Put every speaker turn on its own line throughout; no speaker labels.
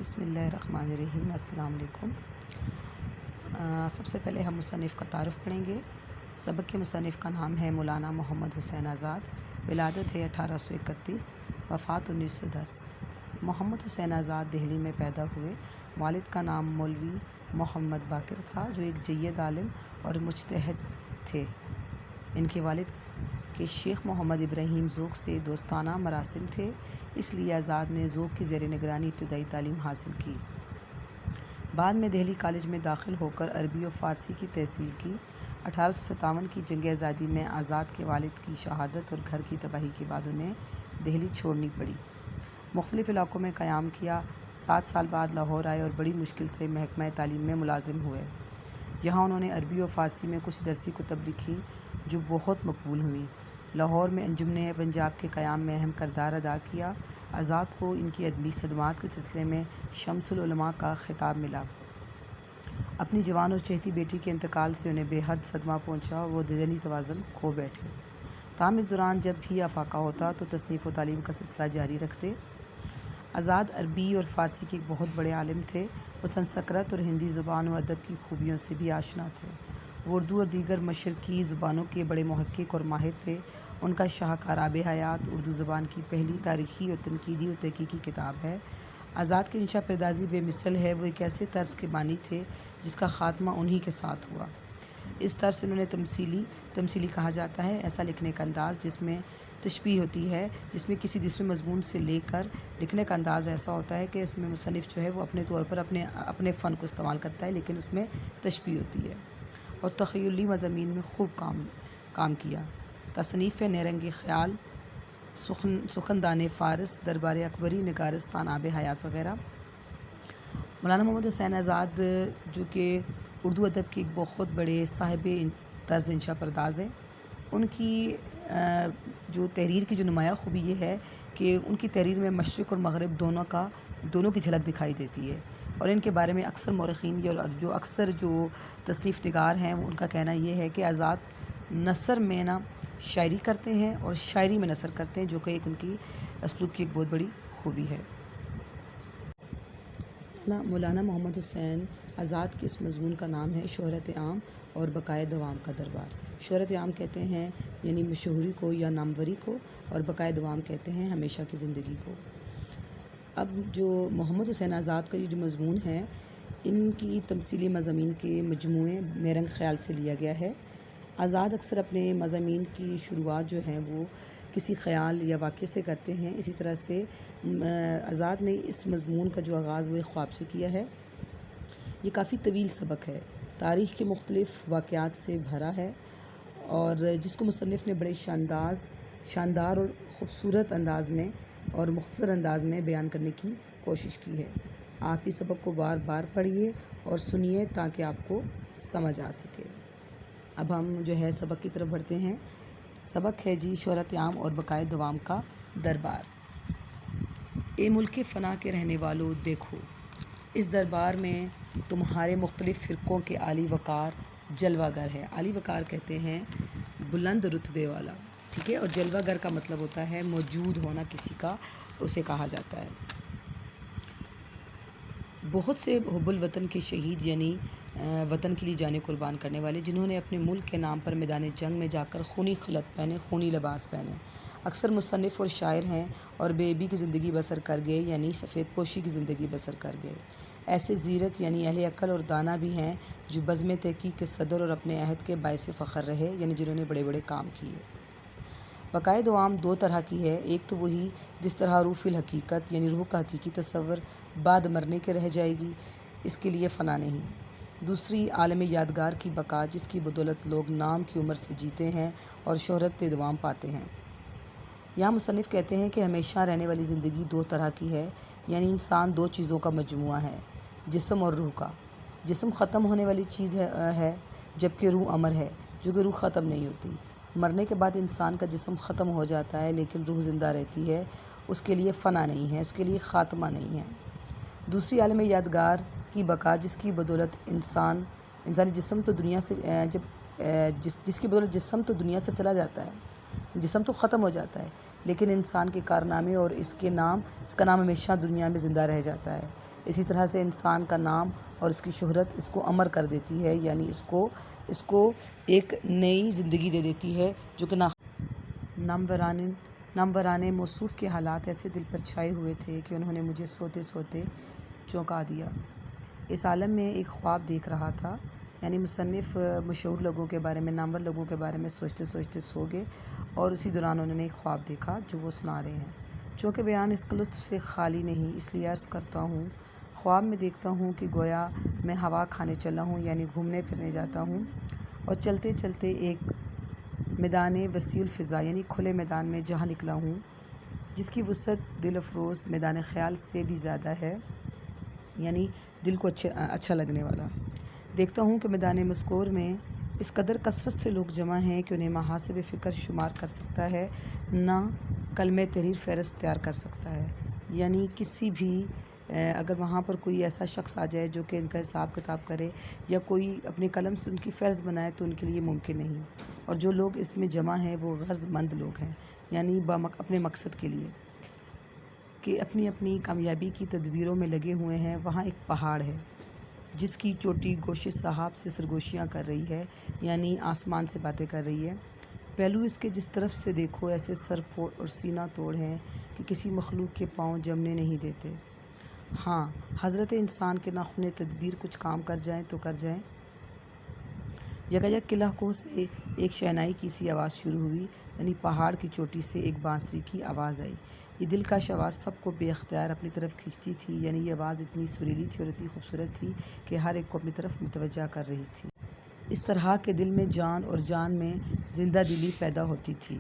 بسم اللہ الرحمن الرحیم۔ السلام علیکم۔ سب سے پہلے ہم مصنف کا تعارف پڑھیں گے۔ سبق کے مصنف کا نام ہے مولانا محمد حسین آزاد۔ ولادت ہے 1831، وفات 1910۔ محمد حسین آزاد دہلی میں پیدا ہوئے۔ والد کا نام مولوی محمد باقر تھا، جو ایک جید عالم اور مجتہد تھے۔ ان کے والد کے شیخ محمد ابراہیم ذوق سے دوستانہ مراسم تھے، اس لیے آزاد نے ذوق کی زیر نگرانی ابتدائی تعلیم حاصل کی۔ بعد میں دہلی کالج میں داخل ہو کر عربی و فارسی کی تحصیل کی۔ 1857 کی جنگ آزادی میں آزاد کے والد کی شہادت اور گھر کی تباہی کے بعد انہیں دہلی چھوڑنی پڑی۔ مختلف علاقوں میں قیام کیا۔ 7 سال بعد لاہور آئے اور بڑی مشکل سے محکمہ تعلیم میں ملازم ہوئے۔ یہاں انہوں نے عربی و فارسی میں کچھ درسی کتب لکھی جو بہت مقبول ہوئیں۔ لاہور میں انجمن پنجاب کے قیام میں اہم کردار ادا کیا۔ آزاد کو ان کی ادبی خدمات کے سلسلے میں شمس العلماء کا خطاب ملا۔ اپنی جوان اور چہتی بیٹی کے انتقال سے انہیں بے حد صدمہ پہنچا اور وہ ذہنی توازن کھو بیٹھے۔ تاہم اس دوران جب بھی افاقہ ہوتا تو تصنیف و تعلیم کا سلسلہ جاری رکھتے۔ آزاد عربی اور فارسی کے ایک بہت بڑے عالم تھے۔ وہ سنسکرت اور ہندی زبان و ادب کی خوبیوں سے بھی آشنا تھے۔ وہ اردو اور دیگر مشرقی زبانوں کے بڑے محقق اور ماہر تھے۔ ان کا شاہکار آب حیات اردو زبان کی پہلی تاریخی اور تنقیدی اور تحقیقی کتاب ہے۔ آزاد کی انشا پردازی بے مثل ہے۔ وہ ایک ایسے طرز کے بانی تھے جس کا خاتمہ انہی کے ساتھ ہوا۔ اس طرز سے انہوں نے تمثیلی کہا جاتا ہے ایسا لکھنے کا انداز جس میں تشبیہ ہوتی ہے، جس میں کسی دوسرے مضمون سے لے کر لکھنے کا انداز ایسا ہوتا ہے کہ اس میں مصنف جو ہے وہ اپنے طور پر اپنے فن کو استعمال کرتا ہے، لیکن اس میں تشبیہ ہوتی ہے، اور تخیلی مضامین میں خوب کام کیا۔ تصنیف نیرنگ خیال، سخندان فارس، دربار اکبری، نگارستان، آب حیات وغیرہ۔ مولانا محمد حسین آزاد جو کہ اردو ادب کے ایک بہت بڑے صاحب طرز انشا پرداز ہیں، ان کی جو تحریر کی جو نمایاں خوبی یہ ہے کہ ان کی تحریر میں مشرق اور مغرب دونوں کی جھلک دکھائی دیتی ہے، اور ان کے بارے میں اکثر مورخین جو اکثر تصنیف نگار ہیں ان کا کہنا یہ ہے کہ آزاد نثر میں شاعری کرتے ہیں اور شاعری میں نثر کرتے ہیں، جو کہ ان کی اسلوب کی ایک بہت بڑی خوبی ہے۔ مولانا محمد حسین آزاد کے اس مضمون کا نام ہے شہرت عام اور بقائے دوام کا دربار۔ شہرت عام کہتے ہیں یعنی مشہوری کو یا ناموری کو، اور بقائے دوام کہتے ہیں ہمیشہ کی زندگی کو۔ اب جو محمد حسین آزاد کا یہ جو مضمون ہے، ان کی تمثیلی مضامین کے مجموعے نیرنگ خیال سے لیا گیا ہے۔ آزاد اکثر اپنے مضامین کی شروعات جو ہیں وہ کسی خیال یا واقعے سے کرتے ہیں۔ اسی طرح سے آزاد نے اس مضمون کا جو آغاز وہ ایک خواب سے کیا ہے۔ یہ کافی طویل سبق ہے، تاریخ کے مختلف واقعات سے بھرا ہے، اور جس کو مصنف نے بڑے شاندار اور خوبصورت انداز میں اور مختصر انداز میں بیان کرنے کی کوشش کی ہے۔ آپ اس سبق کو بار بار پڑھیے اور سنیے تاکہ آپ کو سمجھ آ سکے۔ اب ہم جو ہے سبق کی طرف بڑھتے ہیں۔ سبق ہے شہرت عام اور بقائے دوام کا دربار۔ اے ملک فنا کے رہنے والو دیکھو، اس دربار میں تمہارے مختلف فرقوں کے عالی وقار جلوہ گر ہے۔ عالی وقار کہتے ہیں بلند رتبے والا، ٹھیک ہے، اور جلوہ گر کا مطلب ہوتا ہے موجود ہونا کسی کا، اسے کہا جاتا ہے۔ بہت سے حب الوطن کے شہید یعنی وطن کے لیے جانیں قربان کرنے والے، جنہوں نے اپنے ملک کے نام پر میدان جنگ میں جا کر خونی خلعت پہنے، خونی لباس پہنے، اکثر مصنف اور شاعر ہیں اور بے عیبی کی زندگی بسر کر گئے یعنی سفید پوشی کی زندگی بسر کر گئے۔ ایسے زیرک یعنی اہل عقل اور دانا بھی ہیں جو بزم تحقیق کے صدر اور اپنے عہد کے باعث فخر رہے، یعنی جنہوں نے بڑے بڑے کام کیے۔ بقائے دوام 2 طرح کی ہے۔ ایک تو وہی جس طرح روح فی الحقیقت یعنی روح کا حقیقی تصور بعد مرنے کے رہ جائے گی، اس کے لیے فنا نہیں۔ دوسری عالم یادگار کی بقا، جس کی بدولت لوگ نام کی عمر سے جیتے ہیں اور شہرت دوام پاتے ہیں۔ یہاں مصنف کہتے ہیں کہ ہمیشہ رہنے والی زندگی 2 طرح کی ہے، یعنی انسان 2 چیزوں کا مجموعہ ہے، جسم اور روح کا۔ جسم ختم ہونے والی چیز ہے، جبکہ روح امر ہے، جو کہ روح ختم نہیں ہوتی۔ مرنے کے بعد انسان کا جسم ختم ہو جاتا ہے لیکن روح زندہ رہتی ہے، اس کے لیے فنا نہیں ہے، اس کے لیے خاتمہ نہیں ہے۔ دوسری عالم یادگار کی بقا، جس کی بدولت انسانی جسم تو دنیا سے جس کی بدولت جسم تو دنیا سے چلا جاتا ہے، جسم تو ختم ہو جاتا ہے لیکن انسان کے کارنامے اور اس کا نام ہمیشہ دنیا میں زندہ رہ جاتا ہے۔ اسی طرح سے انسان کا نام اور اس کی شہرت اس کو امر کر دیتی ہے، یعنی اس کو ایک نئی زندگی دے دیتی ہے، جو کہ نامورانے موصوف کے حالات ایسے دل پر چھائے ہوئے تھے کہ انہوں نے مجھے سوتے سوتے چونکا دیا۔ اس عالم میں ایک خواب دیکھ رہا تھا، یعنی مصنف مشہور لوگوں کے بارے میں، نامور لوگوں کے بارے میں سوچتے سوچتے سو گئے اور اسی دوران انہوں نے ایک خواب دیکھا جو وہ سنا رہے ہیں۔ چونکہ بیان اس لطف سے خالی نہیں، اس لیے عرض کرتا ہوں۔ خواب میں دیکھتا ہوں کہ گویا میں ہوا کھانے چلا ہوں، یعنی گھومنے پھرنے جاتا ہوں، اور چلتے چلتے ایک میدان وسیع الفضا یعنی کھلے میدان میں جہاں نکلا ہوں، جس کی وسعت دل افروز میدان خیال سے بھی زیادہ ہے، یعنی دل کو اچھا لگنے والا۔ دیکھتا ہوں کہ میدان مذکور میں اس قدر کثرت سے لوگ جمع ہیں کہ انہیں محاسب فکر شمار کر سکتا ہے، نہ کلمہ تحریر فہرست تیار کر سکتا ہے۔ یعنی کسی بھی اگر وہاں پر کوئی ایسا شخص آ جائے جو کہ ان کا حساب کتاب کرے یا کوئی اپنے قلم سے ان کی فہرست بنائے تو ان کے لیے ممکن نہیں۔ اور جو لوگ اس میں جمع ہیں وہ غرض مند لوگ ہیں، یعنی اپنے مقصد کے لیے کہ اپنی اپنی کامیابی کی تدبیروں میں لگے ہوئے ہیں۔ وہاں ایک پہاڑ ہے جس کی چوٹی گوشِ صحاب سے سرگوشیاں کر رہی ہے، یعنی آسمان سے باتیں کر رہی ہے۔ پہلو اس کے جس طرف سے دیکھو ایسے سر پھوڑ اور سینہ توڑ ہیں کہ کسی مخلوق کے پاؤں جمنے نہیں دیتے۔ ہاں، حضرت انسان کے ناخن تدبیر کچھ کام کر جائیں تو کر جائیں۔ یکایک قلعہ کوہ سے ایک شہنائی کی سی آواز شروع ہوئی، یعنی پہاڑ کی چوٹی سے ایک بانسری کی آواز آئی۔ یہ دلکش آواز سب کو بے اختیار اپنی طرف کھینچتی تھی، یعنی یہ آواز اتنی سریلی تھی اور اتنی خوبصورت تھی کہ ہر ایک کو اپنی طرف متوجہ کر رہی تھی۔ اس طرح کہ دل میں جان اور جان میں زندہ دلی پیدا ہوتی تھی،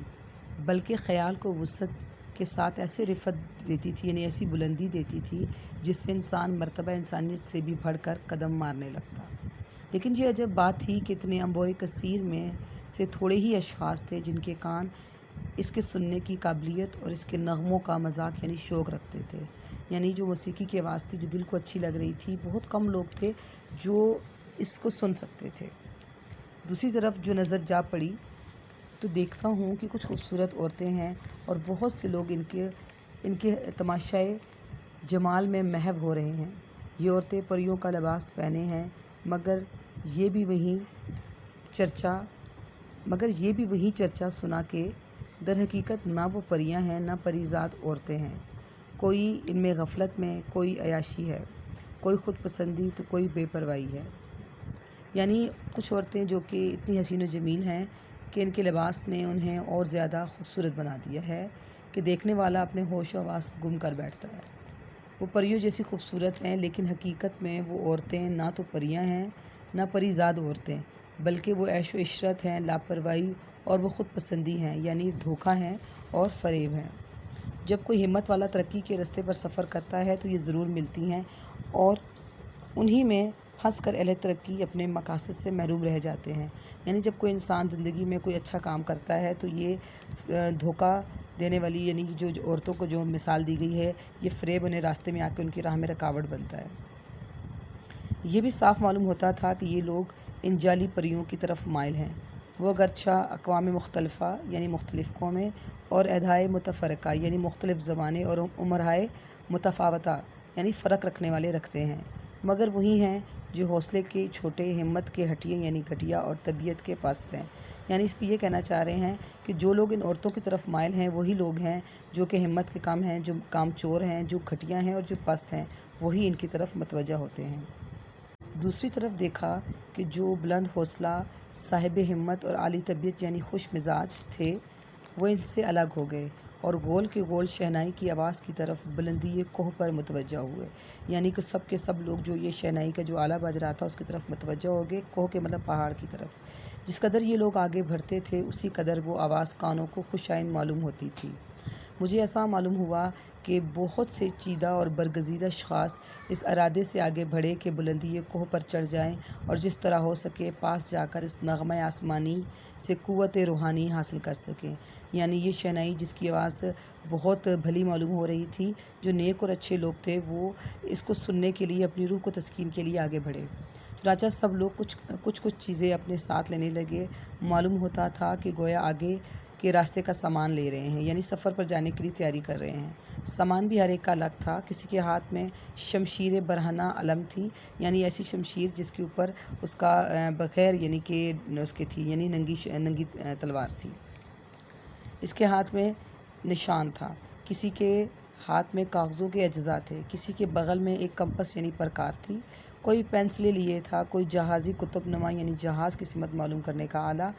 بلکہ خیال کو وسعت کے ساتھ ایسے رفعت دیتی تھی، یعنی ایسی بلندی دیتی تھی جس سے انسان مرتبہ انسانیت سے بھی بڑھ کر قدم مارنے لگتا۔ لیکن یہ عجب بات تھی کہ اتنے انبوئے کثیر میں سے تھوڑے ہی اشخاص تھے جن کے کان اس کے سننے کی قابلیت اور اس کے نغموں کا مذاق یعنی شوق رکھتے تھے، یعنی جو موسیقی کی آواز تھی جو دل کو اچھی لگ رہی تھی، بہت کم لوگ تھے جو اس کو سن سکتے تھے۔ دوسری طرف جو نظر جا پڑی تو دیکھتا ہوں کہ کچھ خوبصورت عورتیں ہیں اور بہت سے لوگ ان کے تماشائے جمال میں محو ہو رہے ہیں۔ یہ عورتیں پریوں کا لباس پہنے ہیں، مگر یہ بھی وہی چرچا سنا کہ در حقیقت نہ وہ پریاں ہیں نہ پریزاد عورتیں ہیں۔ کوئی ان میں غفلت میں، کوئی عیاشی ہے، کوئی خود پسندی تو کوئی بے پرواہی ہے۔ یعنی کچھ عورتیں جو کہ اتنی حسین و جمیل ہیں کہ ان کے لباس نے انہیں اور زیادہ خوبصورت بنا دیا ہے کہ دیکھنے والا اپنے ہوش و حواس گم کر بیٹھتا ہے۔ وہ پریوں جیسی خوبصورت ہیں، لیکن حقیقت میں وہ عورتیں نہ تو پریاں ہیں نہ پریزاد عورتیں، بلکہ وہ عیش و عشرت ہیں، لاپرواہی اور وہ خود پسندی ہیں، یعنی دھوکہ ہیں اور فریب ہیں۔ جب کوئی ہمت والا ترقی کے راستے پر سفر کرتا ہے تو یہ ضرور ملتی ہیں اور انہی میں پھنس کر اہل ترقی اپنے مقاصد سے محروم رہ جاتے ہیں۔ یعنی جب کوئی انسان زندگی میں کوئی اچھا کام کرتا ہے تو یہ دھوکہ دینے والی یعنی جو عورتوں کو جو مثال دی گئی ہے، یہ فریب انہیں راستے میں آ کے ان کی راہ میں رکاوٹ بنتا ہے۔ یہ بھی صاف معلوم ہوتا تھا کہ یہ لوگ ان جعلی پریوں کی طرف مائل ہیں۔ وہ اگرچہ اقوام مختلفہ یعنی مختلف قومیں اور اعداد متفرقہ یعنی مختلف زبانیں اور عمرائے متفاوتہ یعنی فرق رکھنے والے رکھتے ہیں، مگر وہی ہیں جو حوصلے کے چھوٹے، ہمت کے ہٹیے یعنی گھٹیا اور طبیعت کے پست ہیں۔ یعنی اس پہ یہ کہنا چاہ رہے ہیں کہ جو لوگ ان عورتوں کی طرف مائل ہیں وہی لوگ ہیں جو کہ ہمت کے کم ہیں، جو کام چور ہیں، جو گھٹیا ہیں اور جو پست ہیں، وہی ان کی طرف متوجہ ہوتے ہیں۔ دوسری طرف دیکھا کہ جو بلند حوصلہ، صاحب ہمت اور عالی طبیعت یعنی خوش مزاج تھے، وہ ان سے الگ ہو گئے اور گول کے گول شہنائی کی آواز کی طرف بلندی کوہ پر متوجہ ہوئے۔ یعنی کہ سب کے سب لوگ جو یہ شہنائی کا جو آلہ بج رہا تھا اس کی طرف متوجہ ہو گئے، کوہ کے مطلب پہاڑ کی طرف۔ جس قدر یہ لوگ آگے بڑھتے تھے اسی قدر وہ آواز کانوں کو خوش آئند معلوم ہوتی تھی۔ مجھے ایسا معلوم ہوا کہ بہت سے چیدہ اور برگزیدہ اشخاص اس ارادے سے آگے بڑھے کہ بلندی کوہ پر چڑھ جائیں اور جس طرح ہو سکے پاس جا کر اس نغمہ آسمانی سے قوت روحانی حاصل کر سکیں۔ یعنی یہ شہنائی جس کی آواز بہت بھلی معلوم ہو رہی تھی، جو نیک اور اچھے لوگ تھے وہ اس کو سننے کے لیے اپنی روح کو تسکین کے لیے آگے بڑھے۔ چنانچہ سب لوگ کچھ چیزیں اپنے ساتھ لینے لگے۔ معلوم ہوتا تھا کہ گویا آگے کہ راستے کا سامان لے رہے ہیں، یعنی سفر پر جانے کے لیے تیاری کر رہے ہیں۔ سامان بھی ہر ایک کا الگ تھا۔ کسی کے ہاتھ میں شمشیر برہنہ علم تھی، یعنی ایسی شمشیر جس کے اوپر اس کا بغیر یعنی کہ اس کے تھی، یعنی ننگی تلوار تھی۔ اس کے ہاتھ میں نشان تھا۔ کسی کے ہاتھ میں کاغذوں کے اجزاء تھے، کسی کے بغل میں ایک کمپس یعنی پرکار تھی، کوئی پینسلیں لیے تھا، کوئی جہازی کتب نما یعنی جہاز کی سمت معلوم کرنے کا آلہ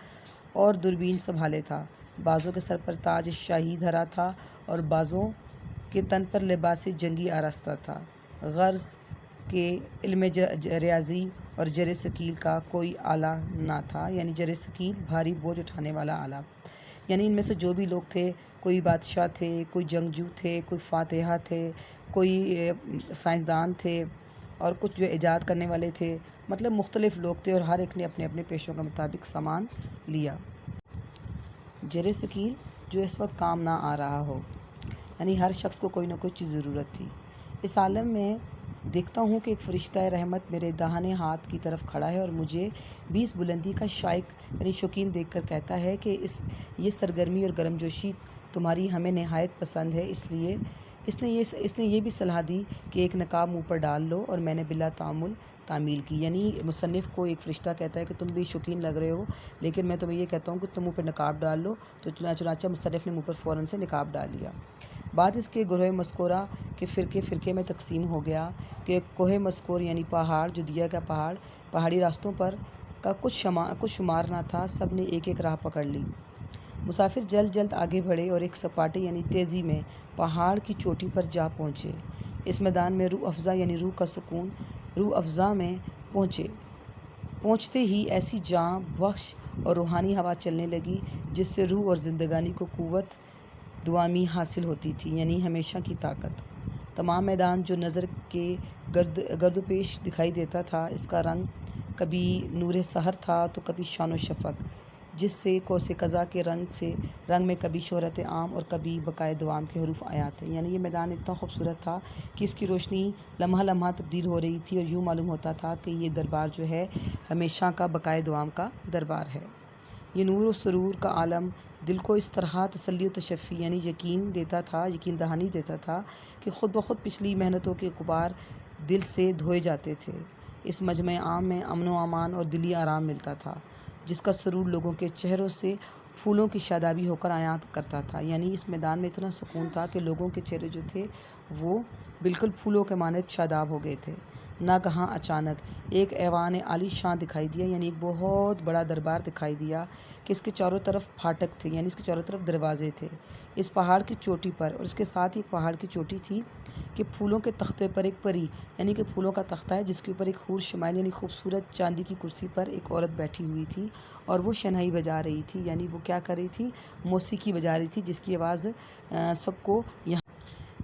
اور دوربین سنبھالے تھا۔ بعضوں کے سر پر تاج شاہی دھرا تھا اور بعضوں کے تن پر لباس جنگی آراستہ تھا۔ غرض کہ علم ریاضی اور جر ثقیل کا کوئی آلہ نہ تھا، یعنی جر ثقیل بھاری بوجھ اٹھانے والا آلہ، یعنی ان میں سے جو بھی لوگ تھے، کوئی بادشاہ تھے، کوئی جنگجو تھے، کوئی فاتحہ تھے، کوئی سائنسدان تھے اور کچھ جو ایجاد کرنے والے تھے، مطلب مختلف لوگ تھے اور ہر ایک نے اپنے اپنے پیشوں کے مطابق سامان لیا۔ جر ثقیل جو اس وقت کام نہ آ رہا ہو، یعنی ہر شخص کو کوئی نہ کوئی چیز ضرورت تھی۔ اس عالم میں دیکھتا ہوں کہ ایک فرشتہ رحمت میرے داہنے ہاتھ کی طرف کھڑا ہے اور مجھے بھی اس بلندی کا شائق یعنی شوقین دیکھ کر کہتا ہے کہ یہ سرگرمی اور گرم جوشی تمہاری ہمیں نہایت پسند ہے، اس لیے اس نے یہ بھی صلاح دی کہ ایک نقاب منہ پر ڈال لو، اور میں نے بلا تعامل تعمیل کی۔ یعنی مصنف کو ایک فرشتہ کہتا ہے کہ تم بھی شوقین لگ رہے ہو، لیکن میں تمہیں یہ کہتا ہوں کہ تم منہ پر نقاب ڈال لو، تو چنانچہ مصنف نے منہ پر فوراً سے نقاب ڈال لیا۔ بعد اس کے گروہ مذکورہ کے فرقے میں تقسیم ہو گیا کہ کوہ مذکور یعنی پہاڑ جو دیا گیا پہاڑی راستوں پر کا کچھ شمار نہ تھا، سب نے ایک ایک راہ پکڑ لی۔ مسافر جلد جلد آگے بڑھے اور ایک سپاٹے یعنی تیزی میں پہاڑ کی چوٹی پر جا پہنچے۔ اس میدان میں روح افزا یعنی روح کا سکون روح افزا میں پہنچتے ہی ایسی جاں بخش اور روحانی ہوا چلنے لگی جس سے روح اور زندگانی کو قوت دوامی حاصل ہوتی تھی، یعنی ہمیشہ کی طاقت۔ تمام میدان جو نظر کے گرد و پیش دکھائی دیتا تھا، اس کا رنگ کبھی نور سحر تھا تو کبھی شان و شفق، جس سے کوس قزح کے رنگ میں کبھی شہرت عام اور کبھی بقائے دوام کے حروف آیات تھے۔ یعنی یہ میدان اتنا خوبصورت تھا کہ اس کی روشنی لمحہ لمحہ تبدیل ہو رہی تھی اور یوں معلوم ہوتا تھا کہ یہ دربار جو ہے ہمیشہ کا بقائے دوام کا دربار ہے۔ یہ نور و سرور کا عالم دل کو اس طرح تسلی و تشفی یعنی یقین دہانی دیتا تھا کہ خود بخود پچھلی محنتوں کے غبار دل سے دھوئے جاتے تھے۔ اس مجمع عام میں امن و امان اور دلی آرام ملتا تھا، جس کا سرور لوگوں کے چہروں سے پھولوں کی شادابی ہو کر عیاں کرتا تھا۔ یعنی اس میدان میں اتنا سکون تھا کہ لوگوں کے چہرے جو تھے وہ بالکل پھولوں کے مانند شاداب ہو گئے تھے۔ ناگہاں اچانک ایک ایوان عالی شان دکھائی دیا، یعنی ایک بہت بڑا دربار دکھائی دیا کہ اس کے چاروں طرف پھاٹک تھے، یعنی اس کے چاروں طرف دروازے تھے۔ اس پہاڑ کی چوٹی پر اور اس کے ساتھ ہی ایک پہاڑ کی چوٹی تھی کہ پھولوں کے تختے پر ایک پری یعنی کہ پھولوں کا تختہ ہے جس کے اوپر ایک حور شمائل یعنی خوبصورت چاندی کی کرسی پر ایک عورت بیٹھی ہوئی تھی اور وہ شہنائی بجا رہی تھی، یعنی وہ کیا کر رہی تھی؟ موسیقی بجا رہی تھی، جس کی آواز سب کو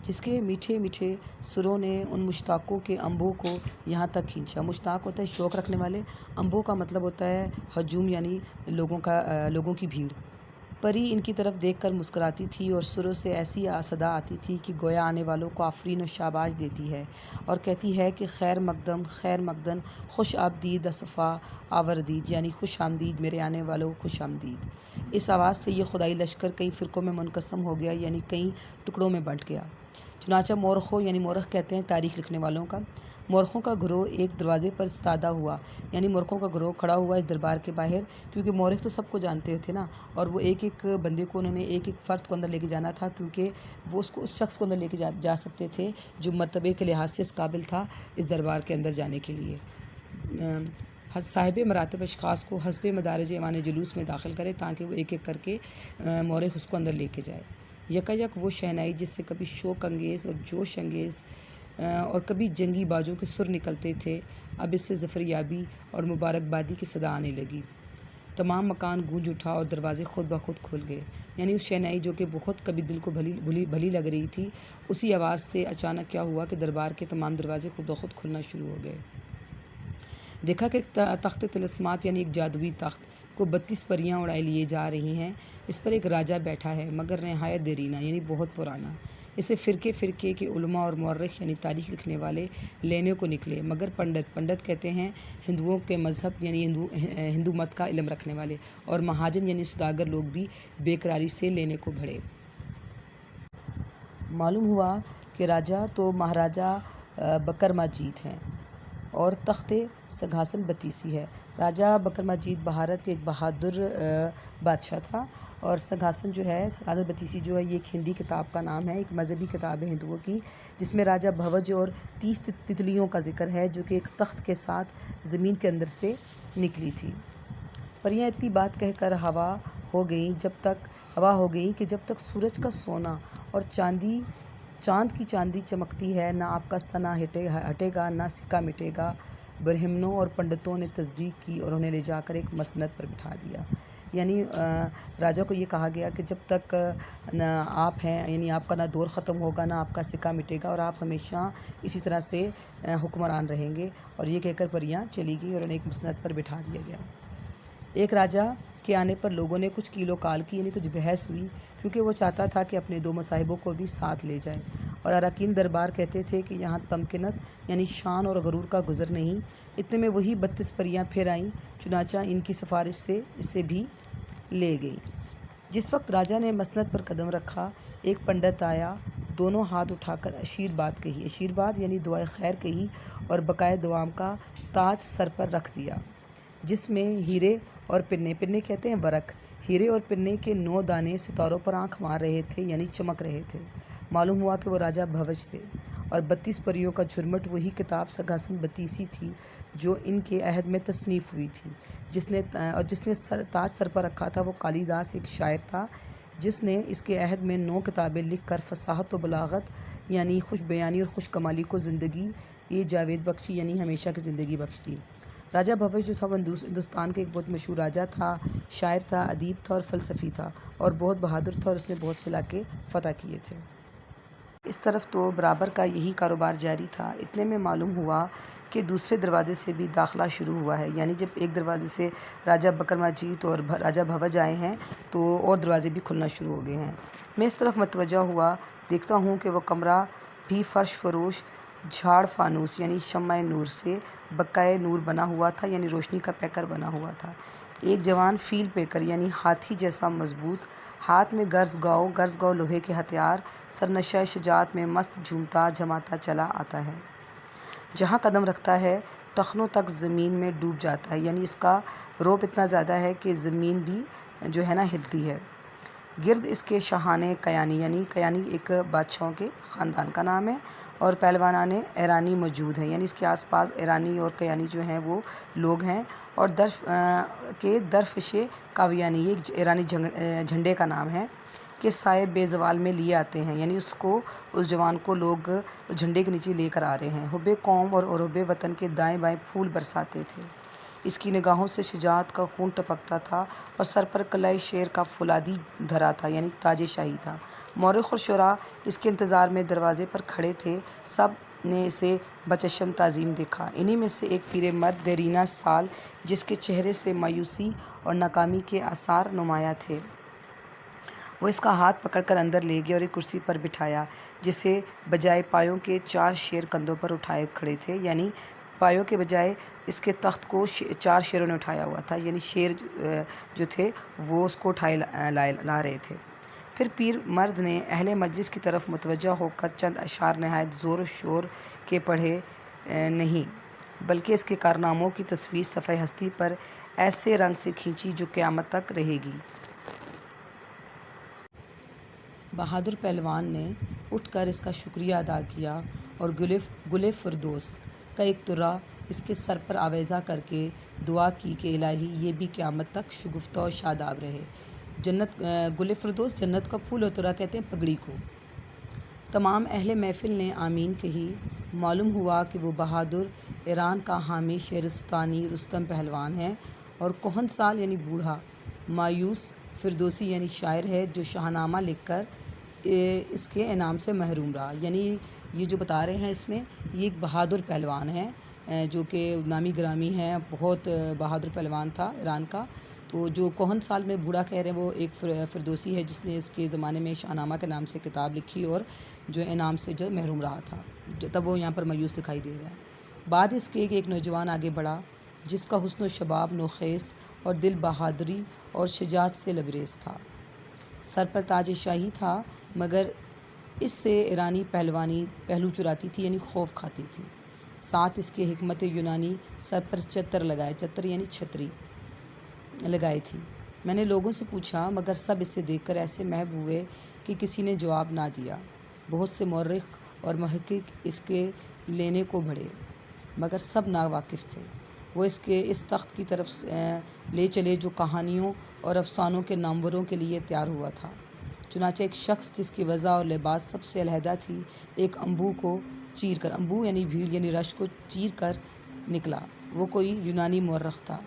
جس کے میٹھے میٹھے سروں نے ان مشتاقوں کے انبوں کو یہاں تک کھینچا۔ مشتاق ہوتا ہے شوق رکھنے والے، انبوں کا مطلب ہوتا ہے ہجوم یعنی لوگوں کی بھیڑ۔ پری ان کی طرف دیکھ کر مسکراتی تھی اور سروں سے ایسی صدا آتی تھی کہ گویا آنے والوں کو آفرین و شاباش دیتی ہے اور کہتی ہے کہ خیر مقدم خوش آمدید اصفا آوردید، یعنی خوش آمدید میرے آنے والوں خوش آمدید۔ اس آواز سے یہ خدائی لشکر کئی فرقوں میں منقسم ہو گیا، یعنی کئی ٹکڑوں میں بٹ گیا۔ چنانچہ مورخوں یعنی مورخ کہتے ہیں تاریخ لکھنے والوں کا، مورخوں کا گروہ ایک دروازے پر استادہ ہوا، یعنی مورخوں کا گروہ کھڑا ہوا اس دربار کے باہر، کیونکہ مورخ تو سب کو جانتے تھے نا، اور وہ ایک ایک بندے کو انہوں نے ایک ایک فرد کو اندر لے کے جانا تھا، کیونکہ وہ اس شخص کو اندر لے کے جا سکتے تھے جو مرتبے کے لحاظ سے اس قابل تھا اس دربار کے اندر جانے کے لیے۔ صاحب مراتب اشخاص کو حسب مدارج ایوان جلوس میں داخل کرے تاکہ وہ ایک ایک کر کے مورخ اس کو اندر لے کے جائے۔ یکایک وہ شہنائی جس سے کبھی شوق انگیز اور جوش انگیز اور کبھی جنگی باجوں کے سر نکلتے تھے، اب اس سے ظفریابی اور مبارکبادی کی صدا آنے لگی۔ تمام مکان گونج اٹھا اور دروازے خود بخود کھل گئے، یعنی اس شہنائی جو کہ بہت کبھی دل کو بھلی لگ رہی تھی، اسی آواز سے اچانک کیا ہوا کہ دربار کے تمام دروازے خود بخود کھلنا شروع ہو گئے۔ دیکھا کہ تخت طلسمات یعنی ایک جادوئی تخت کو 32 پریاں اڑائے لیے جا رہی ہیں۔ اس پر ایک راجہ بیٹھا ہے، مگر نہایت دیرینہ یعنی بہت پرانا، اسے فرقے فرقے کے علماء اور مورخ یعنی تاریخ لکھنے والے لینے کو نکلے، مگر پنڈت کہتے ہیں ہندوؤں کے مذہب یعنی ہندو مت کا علم رکھنے والے، اور مہاجن یعنی سوداگر لوگ بھی بے قراری سے لینے کو بڑھے۔ معلوم ہوا کہ راجا تو مہاراجا بکرماجیت ہیں اور تخت سنگھاسن بتیسی ہے۔ راجا بکرماجیت بھارت کے ایک بہادر بادشاہ تھا، اور سنگھاسن بتیسی جو ہے یہ ایک ہندی کتاب کا نام ہے، ایک مذہبی کتاب ہے ہندوؤں کی، جس میں راجا بھوج اور 30 تتلیوں کا ذکر ہے جو کہ ایک تخت کے ساتھ زمین کے اندر سے نکلی تھی۔ پریاں اتنی بات کہہ کر ہوا ہو گئیں کہ جب تک سورج کا سونا اور چاند کی چاندی چمکتی ہے، نہ آپ کا سنا ہٹے گا، نہ سکہ مٹے گا۔ برہمنوں اور پنڈتوں نے تصدیق کی اور انہیں لے جا کر ایک مسند پر بٹھا دیا۔ یعنی راجا کو یہ کہا گیا کہ جب تک آپ ہیں، یعنی آپ کا نہ دور ختم ہوگا، نہ آپ کا سکہ مٹے گا، اور آپ ہمیشہ اسی طرح سے حکمران رہیں گے۔ اور یہ کہہ کر پریاں چلی گئی اور انہیں ایک مسند پر بٹھا دیا گیا۔ ایک راجا کے آنے پر لوگوں نے کچھ کیل و کال کی، یعنی کچھ بحث ہوئی، کیونکہ وہ چاہتا تھا کہ اپنے 2 مصاحبوں کو بھی ساتھ لے جائے، اور اراکین دربار کہتے تھے کہ یہاں تمکنت یعنی شان اور غرور کا گزر نہیں۔ اتنے میں وہی 32 پریاں پھر آئیں، چنانچہ ان کی سفارش سے اسے بھی لے گئیں۔ جس وقت راجا نے مسند پر قدم رکھا، ایک پنڈت آیا، دونوں ہاتھ اٹھا کر اشیرباد کہی، اشیرباد یعنی دعائے خیر کہی، اور بقائے دوام کا تاج سر پر رکھ دیا، جس میں ہیرے اور پنے کہتے ہیں ورق، ہیرے اور پنے کے 9 دانے ستاروں پر آنکھ مار رہے تھے، یعنی چمک رہے تھے۔ معلوم ہوا کہ وہ راجا بھوج تھے، اور 32 پریوں کا جھرمٹ وہی کتاب سنگھاسن بتیسی تھی جو ان کے عہد میں تصنیف ہوئی تھی۔ جس نے تاج سر پر رکھا تھا وہ کالی داس ایک شاعر تھا، جس نے اس کے عہد میں 9 کتابیں لکھ کر فصاحت و بلاغت یعنی خوش بیانی اور خوش کمالی کو زندگی جاوید بخشی، یعنی ہمیشہ کی زندگی بخش دی۔ راجا بھوج جو تھا وہ ہندوستان کے ایک بہت مشہور راجا تھا، شاعر تھا، ادیب تھا اور فلسفی تھا، اور بہت بہادر تھا، اور اس نے بہت سے علاقے فتح کیے تھے۔ اس طرف تو برابر کا یہی کاروبار جاری تھا۔ اتنے میں معلوم ہوا کہ دوسرے دروازے سے بھی داخلہ شروع ہوا ہے، یعنی جب ایک دروازے سے راجا بکرماجیت اور راجا بھوج آئے ہیں تو اور دروازے بھی کھلنا شروع ہو گئے ہیں۔ میں اس طرف متوجہ ہوا، دیکھتا ہوں کہ وہ کمرہ بھی فرش فروش جھاڑ فانوس یعنی شمع نور سے بقائے نور بنا ہوا تھا، یعنی روشنی کا پیکر بنا ہوا تھا۔ ایک جوان فیل پیکر یعنی ہاتھی جیسا مضبوط، ہاتھ میں گرز گاؤ لوہے کے ہتھیار، سرنشہ شجاعت میں مست جھماتا چلا آتا ہے۔ جہاں قدم رکھتا ہے ٹخنوں تک زمین میں ڈوب جاتا ہے، یعنی اس کا روپ اتنا زیادہ ہے کہ زمین بھی ہلتی ہے۔ گرد اس کے شاہان کیانی، یعنی کیانی ایک بادشاہوں کے خاندان کا نام ہے، اور پہلوانان ایرانی موجود ہیں، یعنی اس کے آس پاس ایرانی اور کیانی جو ہیں وہ لوگ ہیں، اور درفش کاویانی یہ ایرانی جھنڈے کا نام ہے کہ سائے بے زوال میں لیے آتے ہیں، یعنی اس جوان کو لوگ جھنڈے کے نیچے لے کر آ رہے ہیں۔ حب قوم اور حب وطن کے دائیں بائیں پھول برساتے تھے، اس کی نگاہوں سے شجاعت کا خون ٹپکتا تھا، اور سر پر قلعہ شیر کا فولادی دھرا تھا، یعنی تاج شاہی تھا۔ مورخ اور شعراء اس کے انتظار میں دروازے پر کھڑے تھے، سب نے اسے بچشم تعظیم دیکھا۔ انہی میں سے ایک پیر مرد دیرینہ سال، جس کے چہرے سے مایوسی اور ناکامی کے آثار نمایاں تھے، وہ اس کا ہاتھ پکڑ کر اندر لے گیا اور ایک کرسی پر بٹھایا، جسے بجائے پایوں کے 4 شیر کندھوں پر اٹھائے کھڑے تھے، یعنی پایوں کے بجائے اس کے تخت کو 4 شیروں نے اٹھایا ہوا تھا، یعنی شیر جو تھے وہ اس کو اٹھائے لا رہے تھے۔ پھر پیر مرد نے اہل مجلس کی طرف متوجہ ہو کر چند اشعار نہایت زور و شور کے پڑھے نہیں، بلکہ اس کے کارناموں کی تصویر صفحہ ہستی پر ایسے رنگ سے کھینچی جو قیامت تک رہے گی۔ بہادر پہلوان نے اٹھ کر اس کا شکریہ ادا کیا، اور گل فردوس کا ایک ترا اس کے سر پر آویزہ کر کے دعا کی کہ الہی یہ بھی قیامت تک شگفتہ و شاداب رہے۔ گل فردوس جنت کا پھول اور ترا کہتے ہیں پگڑی کو۔ تمام اہل محفل نے آمین کہی۔ معلوم ہوا کہ وہ بہادر ایران کا حامی شہرستانی رستم پہلوان ہے، اور کہن سال یعنی بوڑھا مایوس فردوسی یعنی شاعر ہے، جو شاہنامہ لکھ کر اس کے انعام سے محروم رہا۔ یعنی یہ جو بتا رہے ہیں اس میں یہ ایک بہادر پہلوان ہے جو کہ نامی گرامی ہے، بہت بہادر پہلوان تھا ایران کا، تو جو کوہن سال میں بوڑھا کہہ رہے ہیں وہ ایک فردوسی ہے جس نے اس کے زمانے میں شاہ نامہ کے نام سے کتاب لکھی اور جو انعام سے جو محروم رہا تھا، جو تب وہ یہاں پر مایوس دکھائی دے رہا ہے۔ بعد اس کے ایک نوجوان آگے بڑھا جس کا حسن و شباب نوخیز اور دل بہادری اور شجاعت سے لبریز تھا۔ سر پر تاج شاہی تھا مگر اس سے ایرانی پہلوانی پہلو چراتی تھی، یعنی خوف کھاتی تھی۔ ساتھ اس کے حکمت یونانی سر پر چتر لگائے، چتر یعنی چھتری لگائی تھی۔ میں نے لوگوں سے پوچھا مگر سب اسے دیکھ کر ایسے محو ہوئے کہ کسی نے جواب نہ دیا۔ بہت سے مورخ اور محقق اس کے لینے کو بڑھے مگر سب ناواقف تھے۔ وہ اس تخت کی طرف لے چلے جو کہانیوں اور افسانوں کے ناموروں کے لیے تیار ہوا تھا۔ چنانچہ ایک شخص جس کی وضع اور لباس سب سے علیحدہ تھی ایک امبو کو چیر کر، امبو یعنی بھیڑ یعنی رش کو چیر کر نکلا۔ وہ کوئی یونانی مورخ تھا۔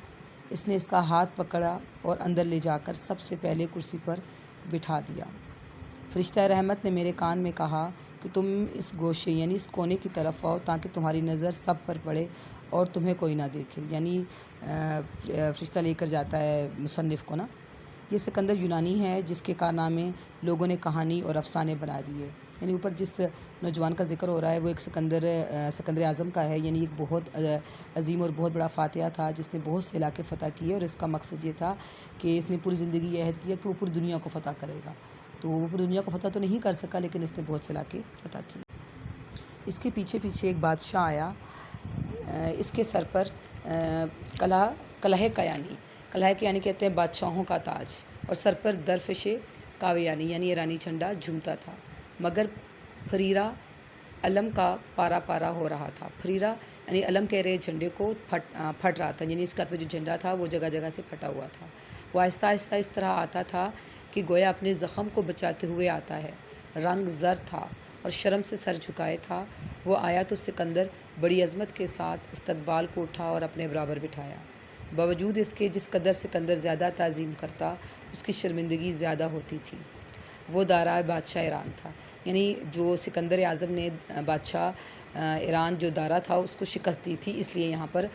اس نے اس کا ہاتھ پکڑا اور اندر لے جا کر سب سے پہلے کرسی پر بٹھا دیا۔ فرشتہ رحمت نے میرے کان میں کہا کہ تم اس گوشے یعنی اس کونے کی طرف آؤ تاکہ تمہاری نظر سب پر پڑے اور تمہیں کوئی نہ دیکھے، یعنی فرشتہ لے کر جاتا ہے مصنف کو نا۔ یہ سکندر یونانی ہے جس کے کارنامے لوگوں نے کہانی اور افسانے بنا دیے۔ یعنی اوپر جس نوجوان کا ذکر ہو رہا ہے وہ ایک سکندر اعظم کا ہے، یعنی ایک بہت عظیم اور بہت بڑا فاتحہ تھا جس نے بہت سے علاقے فتح کیے، اور اس کا مقصد یہ تھا کہ اس نے پوری زندگی یہ عہد کیا کہ وہ پوری دنیا کو فتح کرے گا۔ تو وہ پوری دنیا کو فتح تو نہیں کر سکا لیکن اس نے بہت سے علاقے فتح کیے۔ اس کے پیچھے پیچھے ایک بادشاہ آیا، اس کے سر پر کلہ کیانی کہتے ہیں بادشاہوں کا تاج، اور سر پر درفش کاویانی یعنی ایرانی جھنڈا جھومتا تھا، مگر پھریرا علم کا پارا پارا ہو رہا تھا۔ پھریرا یعنی علم کہہ رہے جھنڈے کو پھٹ رہا تھا، یعنی اس کا جو جھنڈا تھا وہ جگہ جگہ سے پھٹا ہوا تھا۔ وہ آہستہ آہستہ اس طرح آتا تھا کہ گویا اپنے زخم کو بچاتے ہوئے آتا ہے۔ رنگ زر تھا اور شرم سے سر جھکائے تھا۔ وہ آیا تو سکندر بڑی عظمت کے ساتھ استقبال کو اٹھا اور اپنے برابر بٹھایا۔ باوجود اس کے جس قدر سکندر زیادہ تعظیم کرتا اس کی شرمندگی زیادہ ہوتی تھی۔ وہ دارا بادشاہ ایران تھا، یعنی جو سکندر اعظم نے بادشاہ ایران جو دارا تھا اس کو شکست دی تھی، اس لیے یہاں پر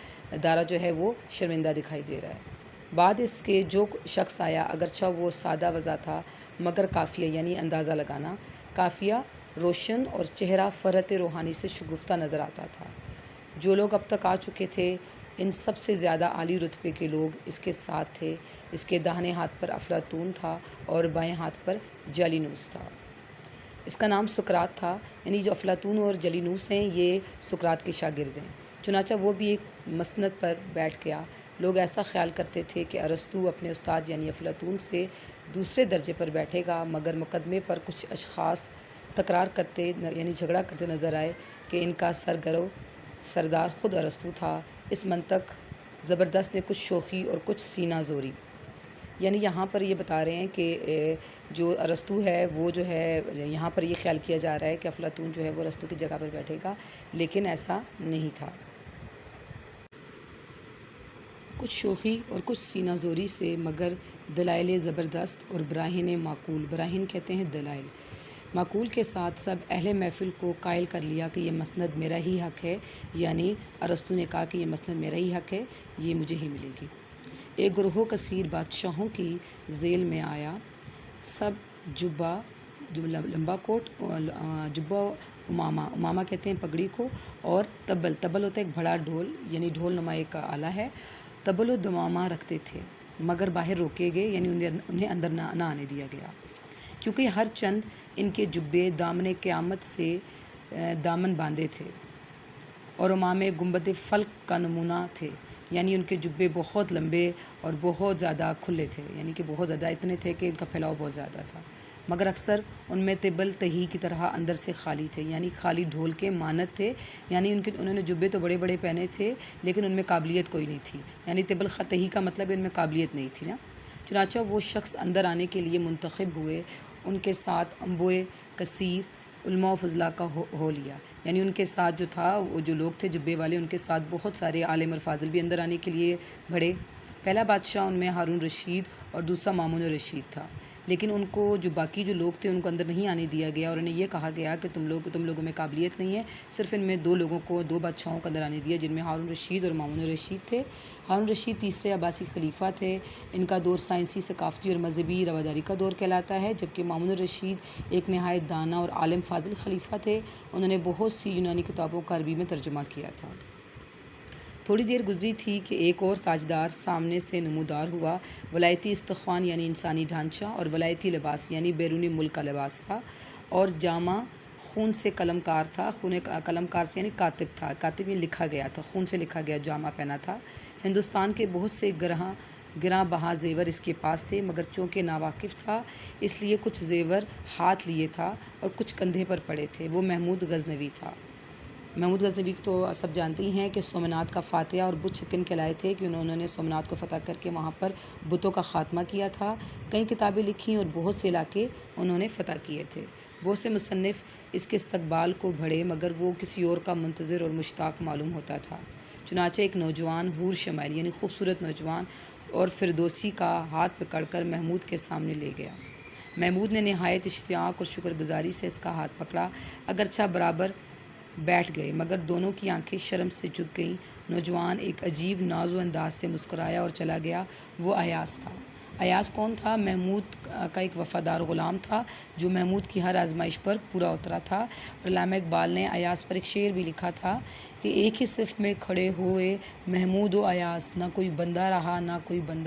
دارا جو ہے وہ شرمندہ دکھائی دے رہا ہے۔ بعد اس کے جو شخص آیا اگرچہ وہ سادہ وضع تھا مگر قافیہ یعنی اندازہ لگانا، قافیہ روشن اور چہرہ فرحت روحانی سے شگفتہ نظر آتا تھا۔ جو لوگ اب تک آ چکے تھے ان سب سے زیادہ عالی رتبے کے لوگ اس کے ساتھ تھے۔ اس کے داہنے ہاتھ پر افلاطون تھا اور بائیں ہاتھ پر جالینوس تھا۔ اس کا نام سقراط تھا، یعنی جو افلاطون اور جالینوس ہیں یہ سقراط کے شاگرد ہیں۔ چنانچہ وہ بھی ایک مسند پر بیٹھ گیا۔ لوگ ایسا خیال کرتے تھے کہ ارسطو اپنے استاد یعنی افلاطون سے دوسرے درجے پر بیٹھے گا، مگر مقدمے پر کچھ اشخاص تکرار کرتے یعنی جھگڑا کرتے نظر آئے کہ ان کا سردار خود ارسطو تھا۔ اس منطق زبردست نے کچھ شوخی اور کچھ سینہ زوری، یعنی یہاں پر یہ بتا رہے ہیں کہ جو ارسطو ہے وہ جو ہے یہاں پر یہ خیال کیا جا رہا ہے کہ افلاطون جو ہے وہ ارسطو کی جگہ پر بیٹھے گا، لیکن ایسا نہیں تھا۔ کچھ شوخی اور کچھ سینہ زوری سے مگر دلائل زبردست اور براہین معقول، براہین کہتے ہیں دلائل، معقول کے ساتھ سب اہل محفل کو قائل کر لیا کہ یہ مسند میرا ہی حق ہے، یعنی ارسطو نے کہا کہ یہ مسند میرا ہی حق ہے، یہ مجھے ہی ملے گی۔ ایک گروہ کثیر بادشاہوں کی ذیل میں آیا، سب جبہ لمبا کوٹ، جبہ امامہ کہتے ہیں پگڑی کو، اور تبل ہوتا ہے ایک بڑا ڈھول، یعنی ڈھول نما ایک آلہ ہے، تبل و دمامہ رکھتے تھے مگر باہر روکے گئے، یعنی انہیں اندر نہ آنے دیا گیا، کیونکہ ہر چند ان کے جبے دامن قیامت سے دامن باندھے تھے اور امامے گنبد فلک کا نمونہ تھے، یعنی ان کے جبے بہت لمبے اور بہت زیادہ کھلے تھے، یعنی کہ بہت زیادہ اتنے تھے کہ ان کا پھیلاؤ بہت زیادہ تھا، مگر اکثر ان میں طبل تہی کی طرح اندر سے خالی تھے، یعنی خالی ڈھول کے مانند تھے، یعنی انہوں نے جبے تو بڑے بڑے پہنے تھے لیکن ان میں قابلیت کوئی نہیں تھی، یعنی طبل تہی کا مطلب ان میں قابلیت نہیں تھی نا۔ چنانچہ وہ شخص اندر آنے کے لیے منتخب ہوئے، ان کے ساتھ انبوئے کثیر علماء و فضلاء کا ہو لیا، یعنی ان کے ساتھ جو تھا وہ جو لوگ تھے جبے والے ان کے ساتھ بہت سارے عالم اور فاضل بھی اندر آنے کے لیے بڑھے۔ پہلا بادشاہ ان میں ہارون رشید اور دوسرا مامون رشید تھا، لیکن ان کو جو باقی جو لوگ تھے ان کو اندر نہیں آنے دیا گیا اور انہیں یہ کہا گیا کہ تم لوگوں میں قابلیت نہیں ہے. صرف ان میں 2 بادشاہوں کو اندر آنے دیا جن میں ہارون رشید اور مامون الرشید تھے. ہارون رشید تیسرے عباسی خلیفہ تھے. ان کا دور سائنسی، ثقافتی اور مذہبی رواداری کا دور کہلاتا ہے، جبکہ مامون الرشید ایک نہایت دانا اور عالم فاضل خلیفہ تھے. انہوں نے بہت سی یونانی کتابوں کا عربی میں ترجمہ کیا تھا. تھوڑی دیر گزری تھی کہ ایک اور تاجدار سامنے سے نمودار ہوا. ولایتی استخوان یعنی انسانی ڈھانچہ، اور ولایتی لباس یعنی بیرونی ملک کا لباس تھا، اور جامہ خون سے قلم کار تھا. قلم کار سے یعنی کاتب تھا. کاتب یہ لکھا گیا تھا، خون سے لکھا گیا جامہ پہنا تھا. ہندوستان کے بہت سے گراں بہا زیور اس کے پاس تھے، مگر چونکہ ناواقف تھا اس لیے کچھ زیور ہاتھ لیے تھا اور کچھ کندھے پر پڑے تھے. وہ محمود غزنوی تھا. محمود غزنوی تو سب جانتے ہی ہیں کہ سومنات کا فاتح اور بت شکن کہلائے تھے، کہ انہوں نے سومنات کو فتح کر کے وہاں پر بتوں کا خاتمہ کیا تھا. کئی کتابیں لکھیں اور بہت سے علاقے انہوں نے فتح کیے تھے. بہت سے مصنف اس کے استقبال کو بڑھے، مگر وہ کسی اور کا منتظر اور مشتاق معلوم ہوتا تھا. چنانچہ ایک نوجوان حور شمائل یعنی خوبصورت نوجوان اور فردوسی کا ہاتھ پکڑ کر محمود کے سامنے لے گیا. محمود نے نہایت اشتیاق اور شکر گزاری سے اس کا ہاتھ پکڑا. اگرچہ برابر بیٹھ گئے، مگر دونوں کی آنکھیں شرم سے جھک گئیں. نوجوان ایک عجیب ناز و انداز سے مسکرایا اور چلا گیا. وہ ایاس تھا. ایاس کون تھا؟ محمود کا ایک وفادار غلام تھا جو محمود کی ہر آزمائش پر پورا اترا تھا. اور علامہ اقبال نے ایاس پر ایک شعر بھی لکھا تھا کہ ایک ہی صف میں کھڑے ہوئے محمود و ایاس، نہ کوئی بندہ رہا نہ کوئی بندہ